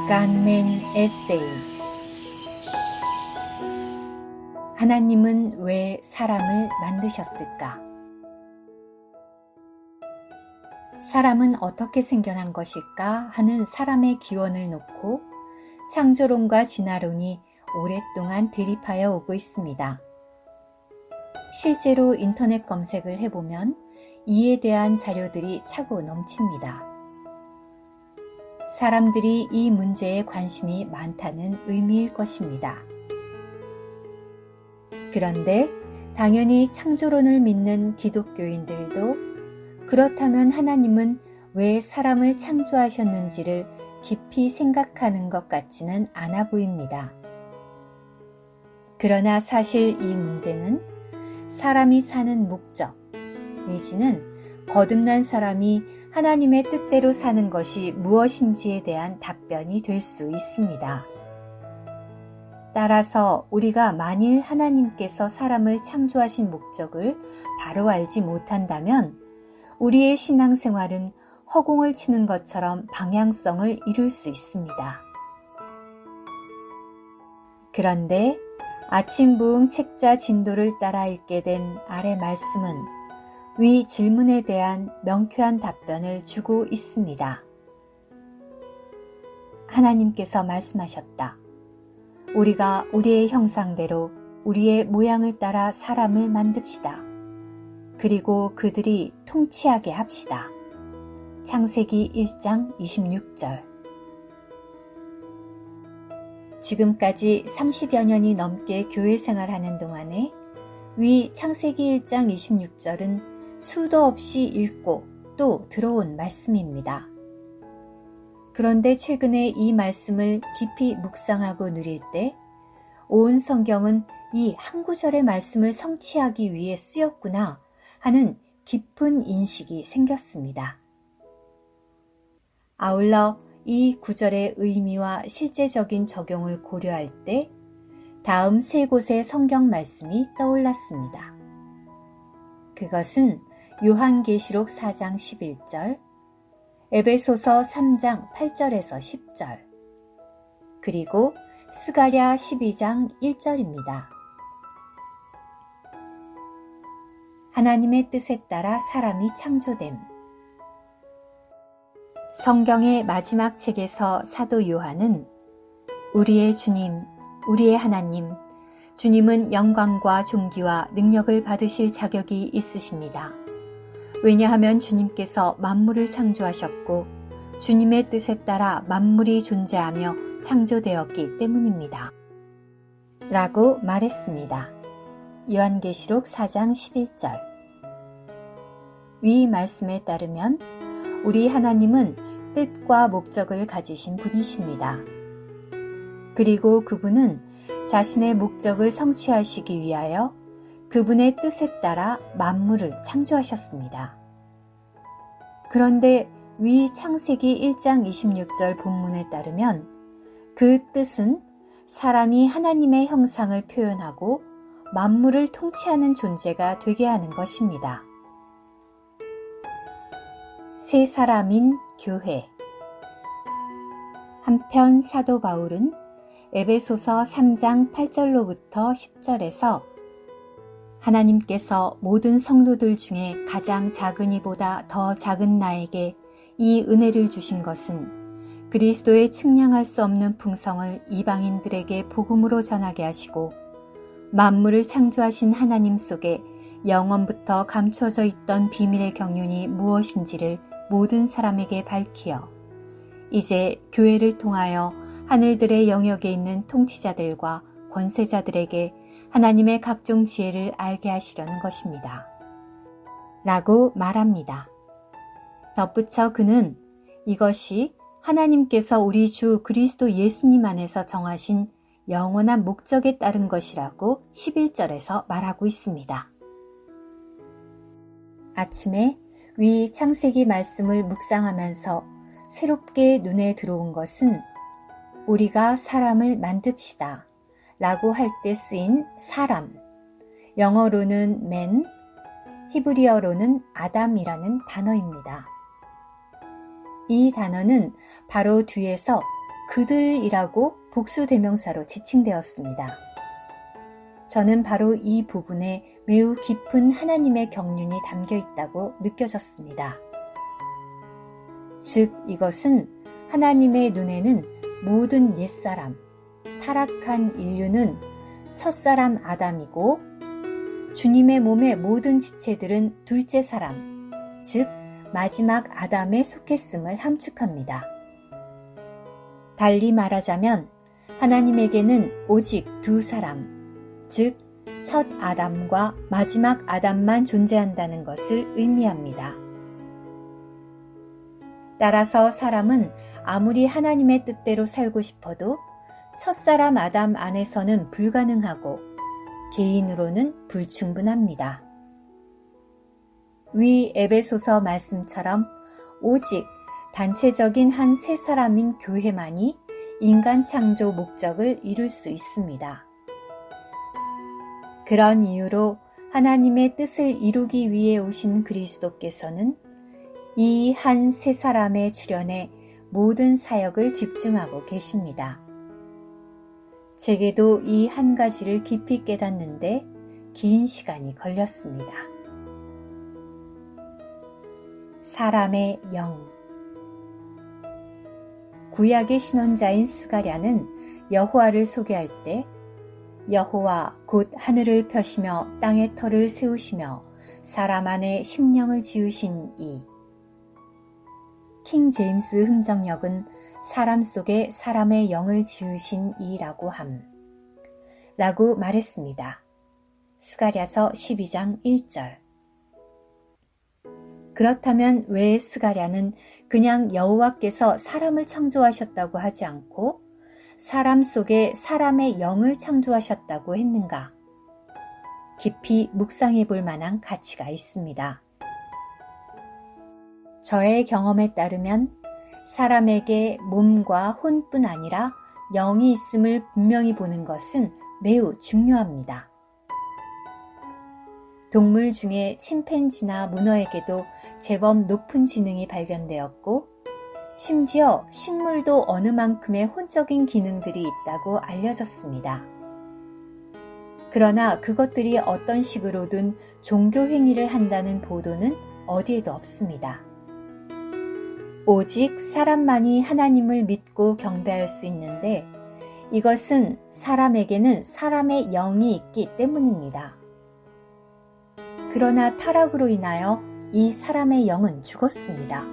간멘 에세이. 하나님은 왜 사람을 만드셨을까? 사람은 어떻게 생겨난 것일까 하는 사람의 기원을 놓고 창조론과 진화론이 오랫동안 대립하여 오고 있습니다. 실제로 인터넷 검색을 해보면 이에 대한 자료들이 차고 넘칩니다. 사람들이 이 문제에 관심이 많다는 의미일 것입니다. 그런데 당연히 창조론을 믿는 기독교인들도 그렇다면 하나님은 왜 사람을 창조하셨는지를 깊이 생각하는 것 같지는 않아 보입니다. 그러나 사실 이 문제는 사람이 사는 목적 내지는 거듭난 사람이 하나님의 뜻대로 사는 것이 무엇인지에 대한 답변이 될 수 있습니다. 따라서 우리가 만일 하나님께서 사람을 창조하신 목적을 바로 알지 못한다면 우리의 신앙생활은 허공을 치는 것처럼 방향성을 잃을 수 있습니다. 그런데 아침 부흥 책자 진도를 따라 읽게 된 아래 말씀은 위 질문에 대한 명쾌한 답변을 주고 있습니다. 하나님께서 말씀하셨다. 우리가 우리의 형상대로 우리의 모양을 따라 사람을 만듭시다. 그리고 그들이 통치하게 합시다. 창세기 1장 26절. 지금까지 30여 년이 넘게 교회 생활하는 동안에 위 창세기 1장 26절은 수도 없이 읽고 또 들어온 말씀입니다. 그런데 최근에 이 말씀을 깊이 묵상하고 누릴 때 온 성경은 이 한 구절의 말씀을 성취하기 위해 쓰였구나 하는 깊은 인식이 생겼습니다. 아울러 이 구절의 의미와 실제적인 적용을 고려할 때 다음 세 곳의 성경 말씀이 떠올랐습니다. 그것은 요한계시록 4장 11절, 에베소서 3장 8절에서 10절, 그리고 스가랴 12장 1절입니다. 하나님의 뜻에 따라 사람이 창조됨. 성경의 마지막 책에서 사도 요한은 우리의 주님, 우리의 하나님, 주님은 영광과 존귀와 능력을 받으실 자격이 있으십니다. 왜냐하면 주님께서 만물을 창조하셨고 주님의 뜻에 따라 만물이 존재하며 창조되었기 때문입니다. 라고 말했습니다. 요한계시록 4장 11절. 위 말씀에 따르면 우리 하나님은 뜻과 목적을 가지신 분이십니다. 그리고 그분은 자신의 목적을 성취하시기 위하여 그분의 뜻에 따라 만물을 창조하셨습니다. 그런데 위 창세기 1장 26절 본문에 따르면 그 뜻은 사람이 하나님의 형상을 표현하고 만물을 통치하는 존재가 되게 하는 것입니다. 새 사람인 교회. 한편 사도 바울은 에베소서 3장 8절로부터 10절에서 하나님께서 모든 성도들 중에 가장 작은 이보다 더 작은 나에게 이 은혜를 주신 것은 그리스도의 측량할 수 없는 풍성을 이방인들에게 복음으로 전하게 하시고 만물을 창조하신 하나님 속에 영원부터 감춰져 있던 비밀의 경륜이 무엇인지를 모든 사람에게 밝히어 이제 교회를 통하여 하늘들의 영역에 있는 통치자들과 권세자들에게 하나님의 각종 지혜를 알게 하시려는 것입니다. 라고 말합니다. 덧붙여 그는 이것이 하나님께서 우리 주 그리스도 예수님 안에서 정하신 영원한 목적에 따른 것이라고 11절에서 말하고 있습니다. 아침에 위 창세기 말씀을 묵상하면서 새롭게 눈에 들어온 것은 우리가 사람을 만듭시다 라고 할 때 쓰인 사람, 영어로는 man, 히브리어로는 아담이라는 단어입니다. 이 단어는 바로 뒤에서 그들이라고 복수대명사로 지칭되었습니다. 저는 바로 이 부분에 매우 깊은 하나님의 경륜이 담겨 있다고 느껴졌습니다. 즉, 이것은 하나님의 눈에는 모든 옛사람, 타락한 인류는 첫사람 아담이고 주님의 몸의 모든 지체들은 둘째 사람, 즉 마지막 아담에 속했음을 함축합니다. 달리 말하자면 하나님에게는 오직 두 사람, 즉 첫 아담과 마지막 아담만 존재한다는 것을 의미합니다. 따라서 사람은 아무리 하나님의 뜻대로 살고 싶어도 첫사람 아담 안에서는 불가능하고 개인으로는 불충분합니다. 위 에베소서 말씀처럼 오직 단체적인 한 세 사람인 교회만이 인간 창조 목적을 이룰 수 있습니다. 그런 이유로 하나님의 뜻을 이루기 위해 오신 그리스도께서는 이 한 세 사람의 출현에 모든 사역을 집중하고 계십니다. 제게도 이 한 가지를 깊이 깨닫는데 긴 시간이 걸렸습니다. 사람의 영. 구약의 신원자인 스가랴는 여호와를 소개할 때 여호와 곧 하늘을 펴시며 땅의 터를 세우시며 사람 안에 심령을 지으신 이. 킹 제임스 흥정역은 사람 속에 사람의 영을 지으신 이라고 라고 말했습니다. 스가랴서 12장 1절. 그렇다면 왜 스가랴는 그냥 여호와께서 사람을 창조하셨다고 하지 않고 사람 속에 사람의 영을 창조하셨다고 했는가? 깊이 묵상해 볼 만한 가치가 있습니다. 저의 경험에 따르면 사람에게 몸과 혼뿐 아니라 영이 있음을 분명히 보는 것은 매우 중요합니다. 동물 중에 침팬지나 문어에게도 제법 높은 지능이 발견되었고 심지어 식물도 어느 만큼의 혼적인 기능들이 있다고 알려졌습니다. 그러나 그것들이 어떤 식으로든 종교 행위를 한다는 보도는 어디에도 없습니다. 오직 사람만이 하나님을 믿고 경배할 수 있는데 이것은 사람에게는 사람의 영이 있기 때문입니다. 그러나 타락으로 인하여 이 사람의 영은 죽었습니다.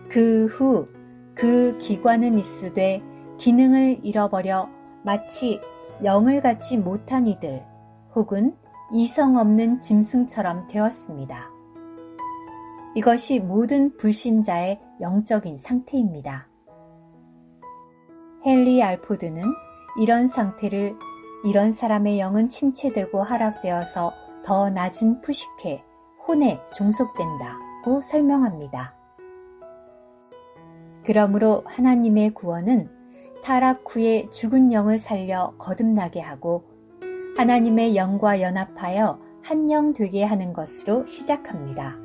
그 후 그 기관은 있으되 기능을 잃어버려 마치 영을 갖지 못한 이들 혹은 이성 없는 짐승처럼 되었습니다. 이것이 모든 불신자의 영적인 상태입니다. 헨리 알포드는 이런 상태를 이런 사람의 영은 침체되고 하락되어서 더 낮은 푸시케, 혼에 종속된다고 설명합니다. 그러므로 하나님의 구원은 타락 후에 죽은 영을 살려 거듭나게 하고 하나님의 영과 연합하여 한 영 되게 하는 것으로 시작합니다.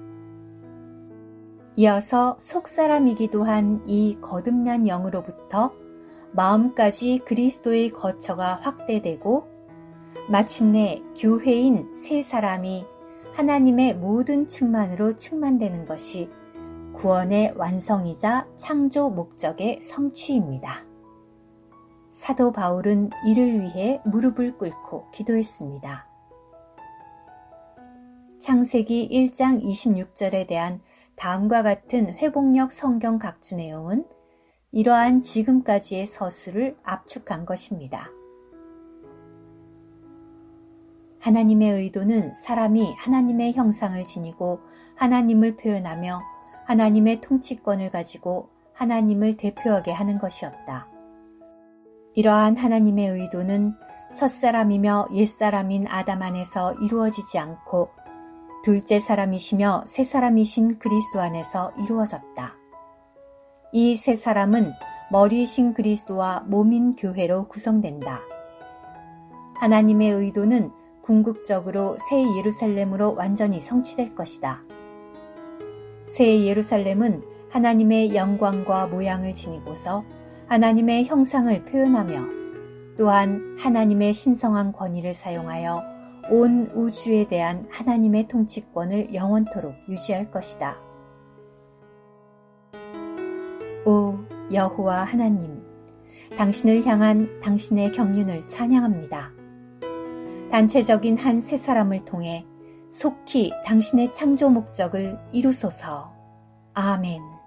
이어서 속사람이기도 한 이 거듭난 영으로부터 마음까지 그리스도의 거처가 확대되고 마침내 교회인 세 사람이 하나님의 모든 충만으로 충만되는 것이 구원의 완성이자 창조 목적의 성취입니다. 사도 바울은 이를 위해 무릎을 꿇고 기도했습니다. 창세기 1장 26절에 대한 다음과 같은 회복력 성경 각주 내용은 이러한 지금까지의 서술을 압축한 것입니다. 하나님의 의도는 사람이 하나님의 형상을 지니고 하나님을 표현하며 하나님의 통치권을 가지고 하나님을 대표하게 하는 것이었다. 이러한 하나님의 의도는 첫사람이며 옛사람인 아담 안에서 이루어지지 않고 둘째 사람이시며 새 사람이신 그리스도 안에서 이루어졌다. 이 세 사람은 머리이신 그리스도와 몸인 교회로 구성된다. 하나님의 의도는 궁극적으로 새 예루살렘으로 완전히 성취될 것이다. 새 예루살렘은 하나님의 영광과 모양을 지니고서 하나님의 형상을 표현하며 또한 하나님의 신성한 권위를 사용하여 온 우주에 대한 하나님의 통치권을 영원토록 유지할 것이다. 오 여호와 하나님, 당신을 향한 당신의 경륜을 찬양합니다. 단체적인 한 세 사람을 통해 속히 당신의 창조 목적을 이루소서. 아멘.